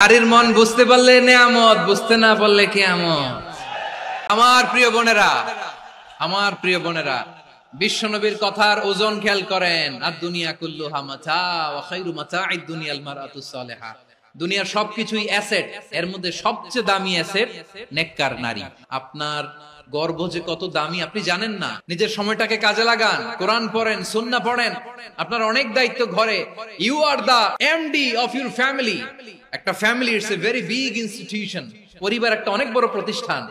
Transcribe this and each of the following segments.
নারীর মন বুঝতে পারলে নেয়ামত, বুঝতে না পারলে কিয়ামত। আমার প্রিয় বোনেরা, বিশ্বনবীর কথার ওজন খেয়াল করেন। আর দুনিয়া কুল্লুহা মাতা ওয়া খায়রু মাতা'আদ দুনিয়াল মারআতুস সালিহা। দুনিয়ার সবকিছুই অ্যাসেট, এর মধ্যে সবচেয়ে দামি অ্যাসেট নেককার নারী। আপনার গর্ভ যে কত দামি আপনি জানেন না। নিজের সময়টাকে কাজে লাগান, কোরআন পড়েন, সুন্নাহ পড়েন। আপনার অনেক দায়িত্ব ঘরে। You are the MD of your family. একটা family it's a very big institution. পরিবার একটা অনেক বড় প্রতিষ্ঠান।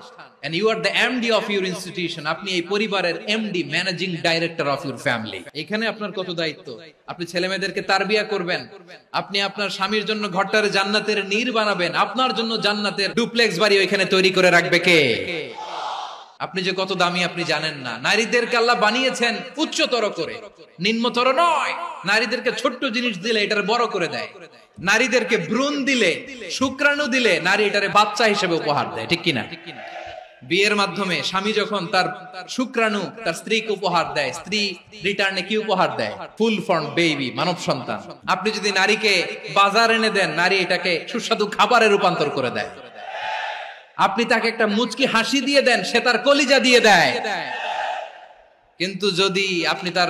And you are the MD of your institution. আপনি এই পরিবারের MD, managing director of your family. এখানে আপনার কত দায়িত্ব। আপনি ছেলেমেয়েদেরকে তারবিয়া করবেন, আপনি আপনার স্বামীর জন্য ঘরটারে জান্নাতের নীর বানাবেন, আপনার জন্য জান্নাতের ডুপ্লেক্স বাড়ি ওইখানে তৈরি করে রাখবে কে? আপনি যে কত দামি আপনি জানেন না। নারীদেরকে আল্লাহ বানিয়েছেন উচ্চতর করে, নিম্নতর নয়। নারীদেরকে ছোট্ট জিনিস দিলে এটারে বড় করে দেয়। নারীদেরকে ভ্রূণ দিলে, শুক্রাণু দিলে নারী এটারে বাচ্চা হিসেবে উপহার দেয়, ঠিক কিনা? বিয়ের মাধ্যমে স্বামী যখন তার শুক্রাণু তার স্ত্রীকে উপহার দেয়, স্ত্রী রিটার্নে কি উপহার দেয়? ফুল ফর্ম বেবি, মানব সন্তান। আপনি যদি নারীকে বাজার এনে দেন, নারী এটাকে সুস্বাদু খাবারে রূপান্তর করে দেয়। আপনি তাকে একটা মুচকি হাসি দিয়ে দেন, সে তার কলিজা দিয়ে দেয়। কিন্তু যদি আপনি তার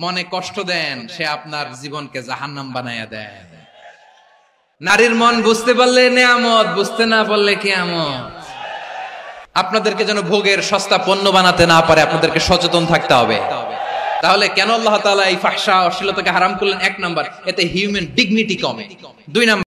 মনে কষ্ট দেন, সে আপনার জীবনকে জাহান্নাম বানায়া দেয়। নারীর মন বুঝতে পারলে নেয়ামত, বুঝতে না পারলে কিয়ামত। আপনাদেরকে যেন ভোগের সস্তা পণ্য বানাতে না পারে, আপনাদেরকে সচেতন থাকতে হবে। তাহলে কেন আল্লাহ তাআলা এই ফাহশা অশ্লীলতাকে হারাম করলেন? 1 নাম্বার, এতে হিউম্যান ডিগনিটি কমে। 2 নাম্বার,